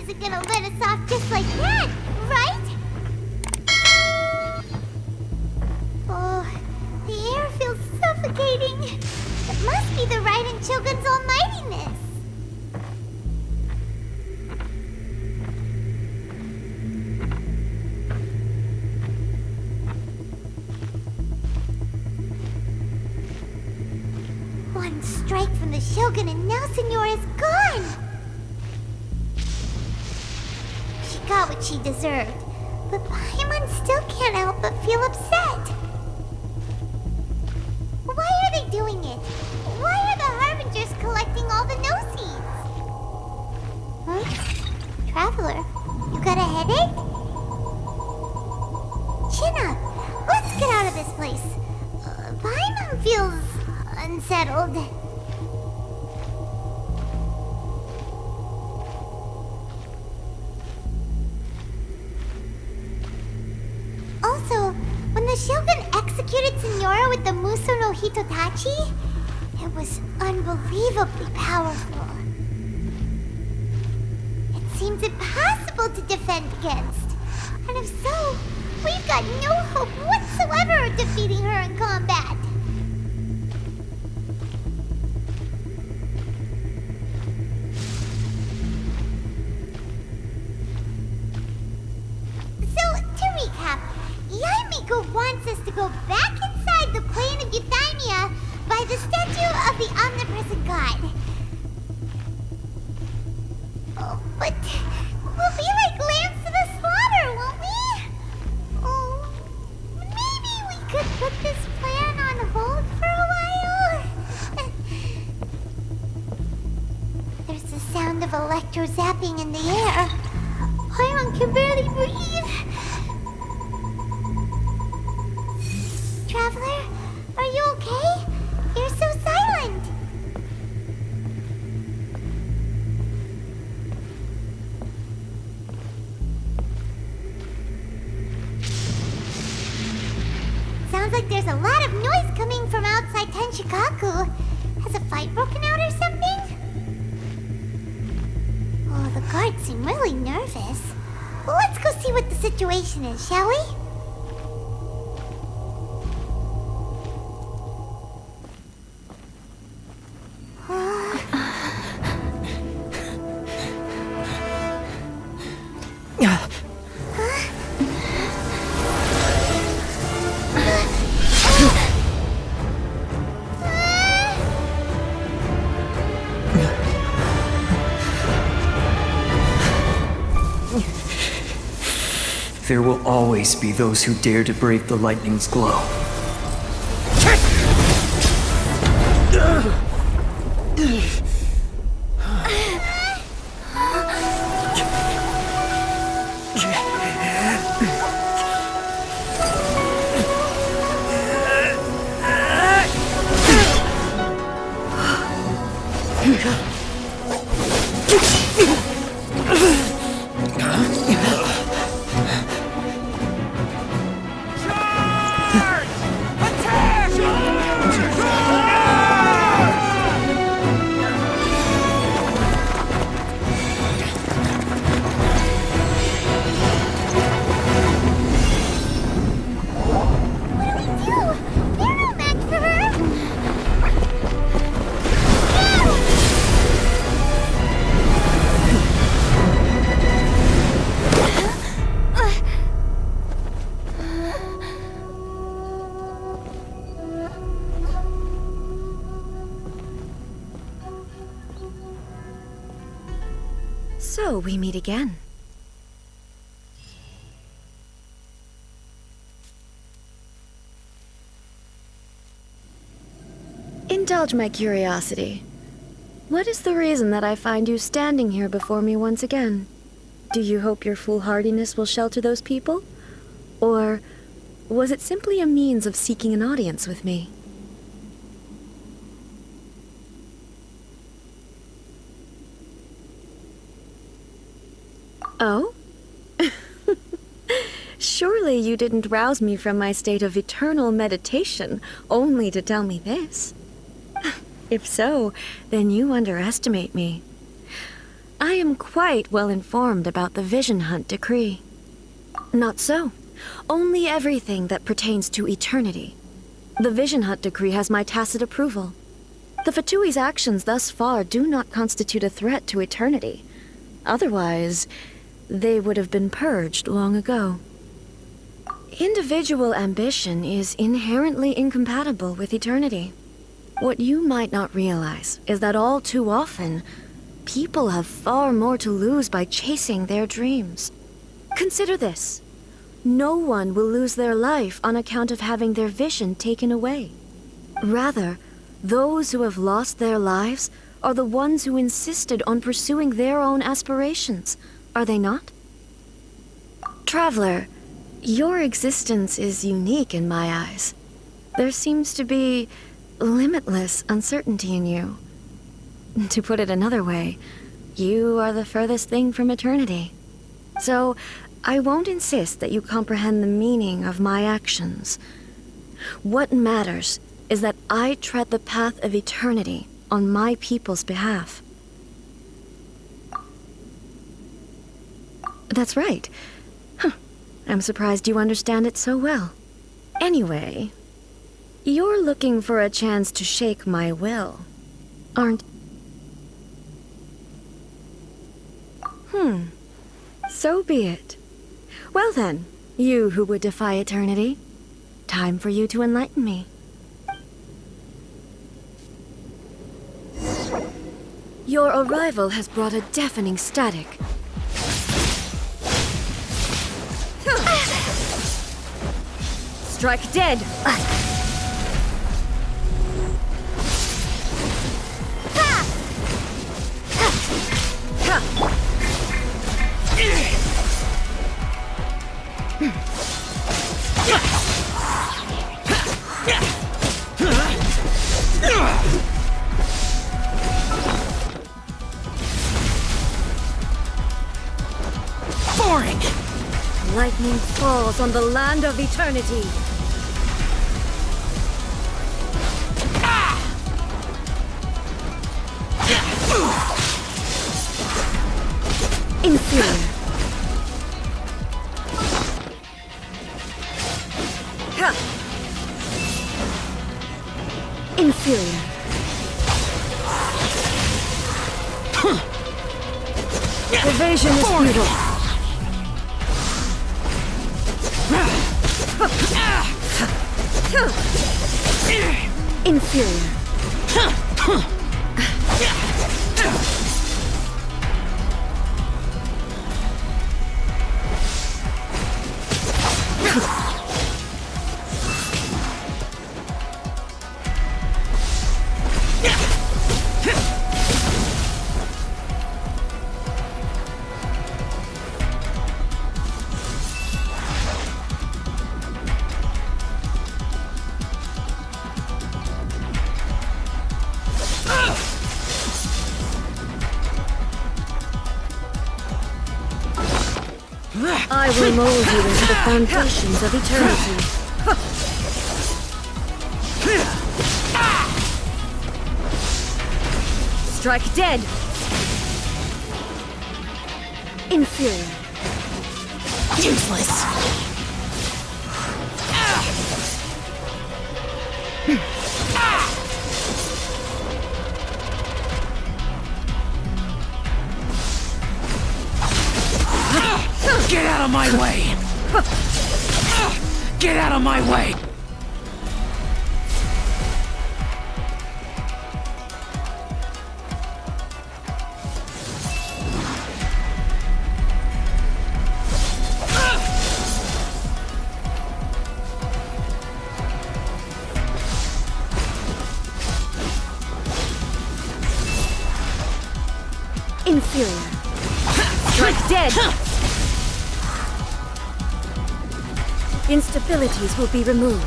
isn't gonna let us off just like that, right? Oh, the air feels suffocating. It must be the Raiden Shogun's almightiness. One strike from the Shogun and now Signora's gone! She got what she deserved, but Paimon still can't help but feel upset. Why are they doing it? Why are the Harbingers collecting all the no-seeds? Huh? Traveler, you got a headache? Chin up! Let's get out of this place. Paimon feels unsettled. Also, when the Shogun executed Signora with the Muso no Hitotachi, it was unbelievably powerful. It seems impossible to defend against. And if so, we've got no hope whatsoever of defeating her in combat. Yaimiko wants us to go back inside the plane of Euthymia by the statue of the omnipresent god. Oh, but we'll be like lambs to the slaughter, won't we? Oh, maybe we could put this plan on hold for a while? There's the sound of electro-zapping in the air. Paimon can barely breathe. Traveler, are you okay? You're so silent. Sounds like there's a lot of noise coming from outside Tenshikaku. Has a fight broken out or something? Oh, the guards seem really nervous. Well, let's go see what the situation is, shall we? There will always be those who dare to brave the lightning's glow. So, we meet again. Indulge my curiosity. What is the reason that I find you standing here before me once again? Do you hope your foolhardiness will shelter those people? Or was it simply a means of seeking an audience with me? Oh? Surely you didn't rouse me from my state of eternal meditation only to tell me this. If so, then you underestimate me. I am quite well informed about the Vision Hunt decree. Not so. Only everything that pertains to eternity. The Vision Hunt decree has my tacit approval. The Fatui's actions thus far do not constitute a threat to eternity. Otherwise, they would have been purged long ago. Individual ambition is inherently incompatible with eternity. What you might not realize is that all too often, people have far more to lose by chasing their dreams. Consider this. No one will lose their life on account of having their vision taken away. Rather, those who have lost their lives are the ones who insisted on pursuing their own aspirations, are they not? Traveler, your existence is unique in my eyes. There seems to be limitless uncertainty in you. To put it another way, you are the furthest thing from eternity. So, I won't insist that you comprehend the meaning of my actions. What matters is that I tread the path of eternity on my people's behalf. That's right. I'm surprised you understand it so well. Anyway, you're looking for a chance to shake my will, aren't... So be it. Well then, you who would defy eternity, time for you to enlighten me. Your arrival has brought a deafening static. Strike dead! Boring! Lightning falls on the land of eternity. Inferior. Inferior. Evasion is futile. Inferior. I will mold you into the foundations of eternity. Strike dead! Inferior. Useless! Get out of my way! Get out of my way! Inferior. Strike dead! Instabilities will be removed.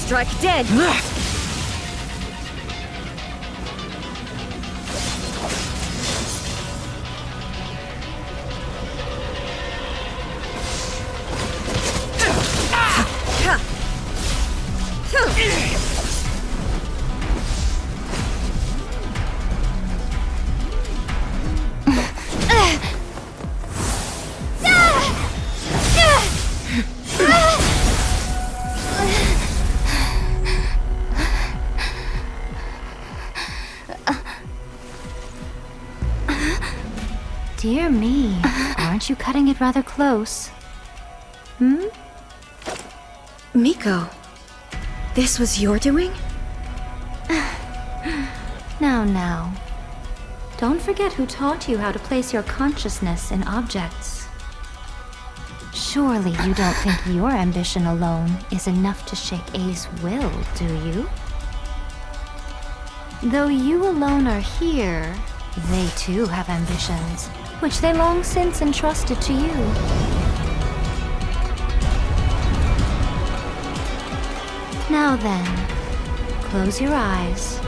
Strike dead! Dear me, aren't you cutting it rather close? Miko, this was your doing? Now. Don't forget who taught you how to place your consciousness in objects. Surely you don't think your ambition alone is enough to shake A's will, do you? Though you alone are here, they too have ambitions, which they long since entrusted to you. Now then, close your eyes.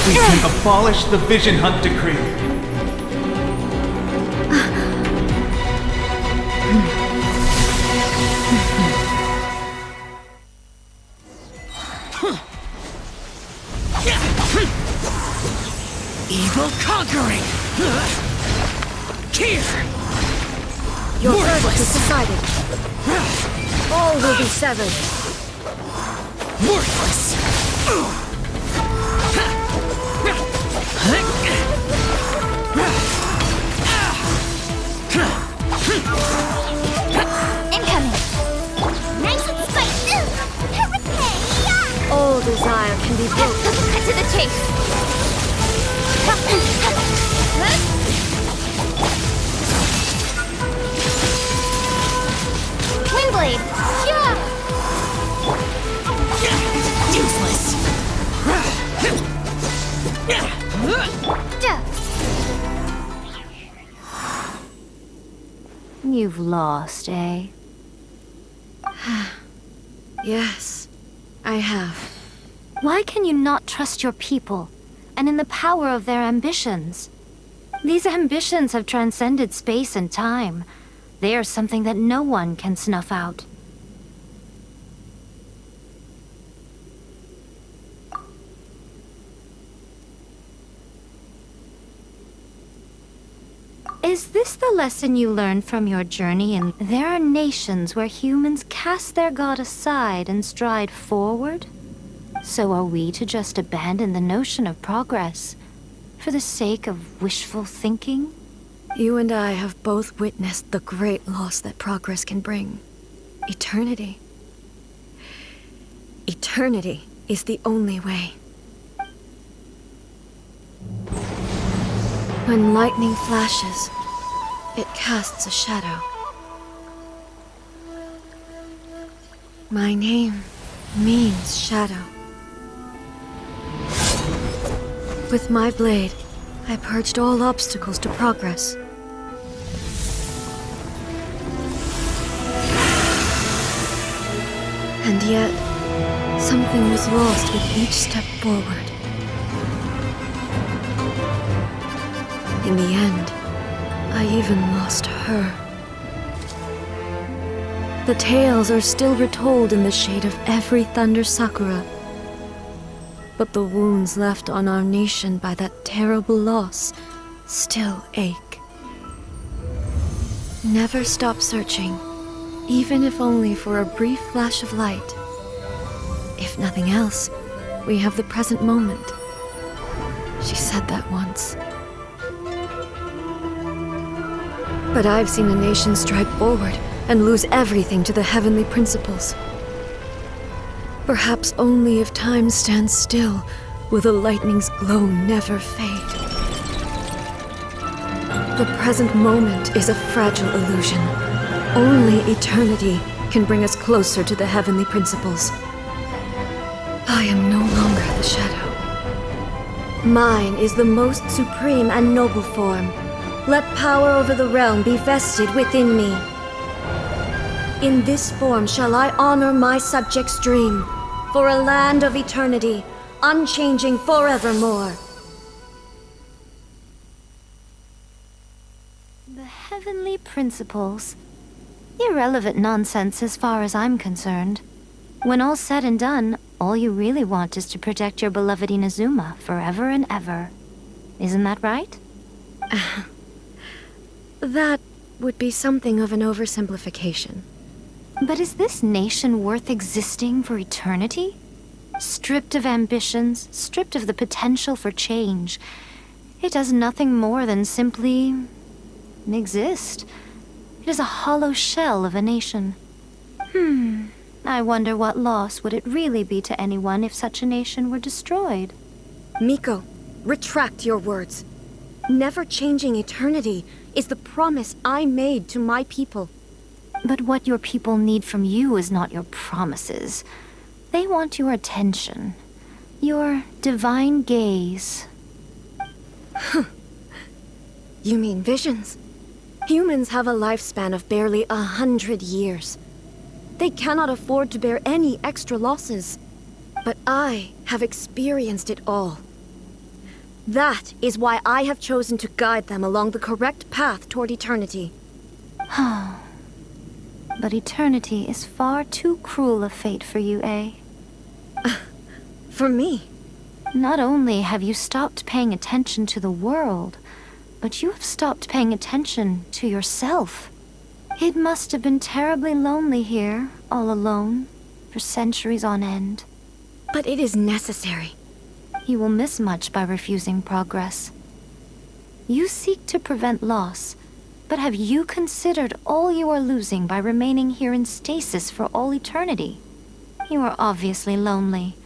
We can abolish the Vision Hunt Decree. Evil conquering! Here! Your verdict is decided. All will be severed. Worthless! Incoming! Nice and spicy! Harutya! All desire can be broken. Cut to the chase! Windblade! Yeah! Useless! Duh. You've lost, eh? Yes, I have. Why can you not trust your people, and in the power of their ambitions? These ambitions have transcended space and time. They are something that no one can snuff out. Is this the lesson you learned from your journey? And there are nations where humans cast their god aside and stride forward? So are we to just abandon the notion of progress for the sake of wishful thinking? You and I have both witnessed the great loss that progress can bring. Eternity. Eternity is the only way. When lightning flashes, it casts a shadow. My name means shadow. With my blade, I purged all obstacles to progress. And yet, something was lost with each step forward. In the end, I even lost her. The tales are still retold in the shade of every thunder sakura. But the wounds left on our nation by that terrible loss still ache. Never stop searching, even if only for a brief flash of light. If nothing else, we have the present moment. She said that once. But I've seen a nation stride forward and lose everything to the heavenly principles. Perhaps only if time stands still will the lightning's glow never fade. The present moment is a fragile illusion. Only eternity can bring us closer to the heavenly principles. I am no longer the shadow. Mine is the most supreme and noble form. Let power over the realm be vested within me. In this form shall I honor my subjects' dream, for a land of eternity, unchanging forevermore. The heavenly principles. Irrelevant nonsense as far as I'm concerned. When all's said and done, all you really want is to protect your beloved Inazuma forever and ever. Isn't that right? That would be something of an oversimplification. But is this nation worth existing for eternity? Stripped of ambitions, stripped of the potential for change, it does nothing more than simply exist. It is a hollow shell of a nation. I wonder what loss would it really be to anyone if such a nation were destroyed? Miko, retract your words. Never changing eternity is the promise I made to my people. But what your people need from you is not your promises. They want your attention. Your divine gaze. You mean visions? Humans have a lifespan of barely 100 years. They cannot afford to bear any extra losses. But I have experienced it all. That is why I have chosen to guide them along the correct path toward eternity. But eternity is far too cruel a fate for you, eh? For me? Not only have you stopped paying attention to the world, but you have stopped paying attention to yourself. It must have been terribly lonely here, all alone, for centuries on end. But it is necessary. You will miss much by refusing progress. You seek to prevent loss, but have you considered all you are losing by remaining here in stasis for all eternity? You are obviously lonely,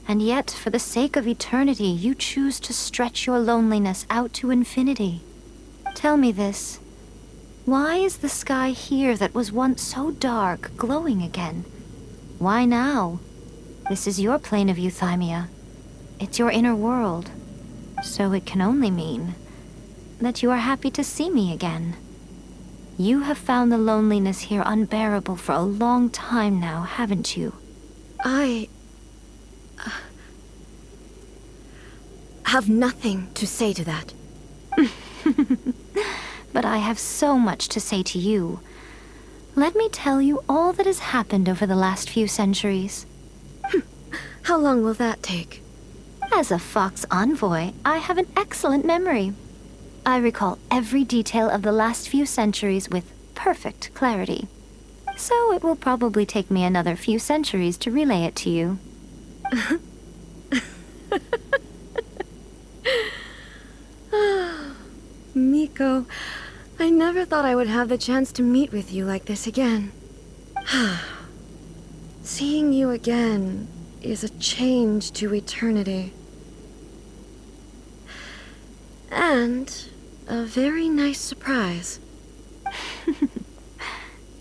and yet for the sake of eternity you choose to stretch your loneliness out to infinity. Tell me this. Why is the sky here that was once so dark glowing again? Why now? This is your plane of euthymia. It's your inner world. So it can only mean that you are happy to see me again. You have found the loneliness here unbearable for a long time now, haven't you? I have nothing to say to that. But I have so much to say to you. Let me tell you all that has happened over the last few centuries. How long will that take? As a Fox envoy, I have an excellent memory. I recall every detail of the last few centuries with perfect clarity. So it will probably take me another few centuries to relay it to you. Miko, I never thought I would have the chance to meet with you like this again. Seeing you again is a change to eternity. And a very nice surprise.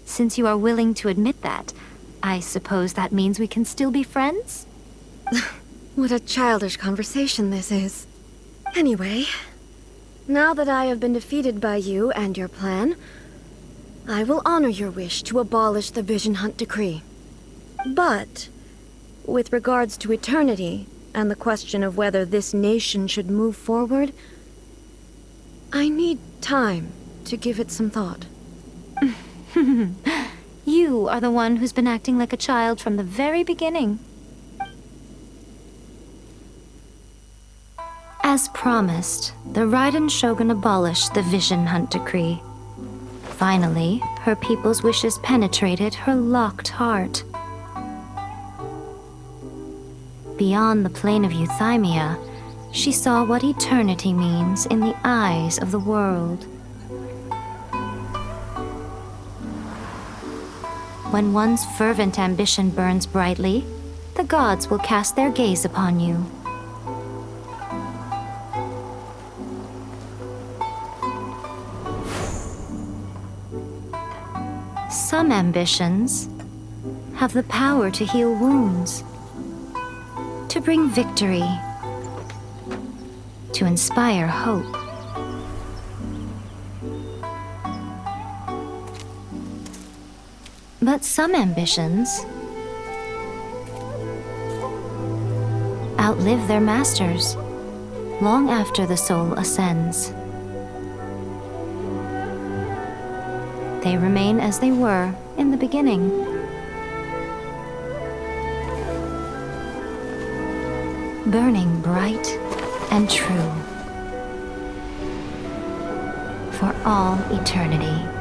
Since you are willing to admit that, I suppose that means we can still be friends? What a childish conversation this is. Anyway, now that I have been defeated by you and your plan, I will honor your wish to abolish the Vision Hunt Decree. But, with regards to eternity, and the question of whether this nation should move forward, I need time to give it some thought. You are the one who's been acting like a child from the very beginning. As promised, the Raiden Shogun abolished the Vision Hunt Decree. Finally, her people's wishes penetrated her locked heart. Beyond the plane of euthymia, she saw what eternity means in the eyes of the world. When one's fervent ambition burns brightly, the gods will cast their gaze upon you. Some ambitions have the power to heal wounds, to bring victory, to inspire hope. But some ambitions outlive their masters long after the soul ascends. They remain as they were in the beginning. burning bright and true for all eternity.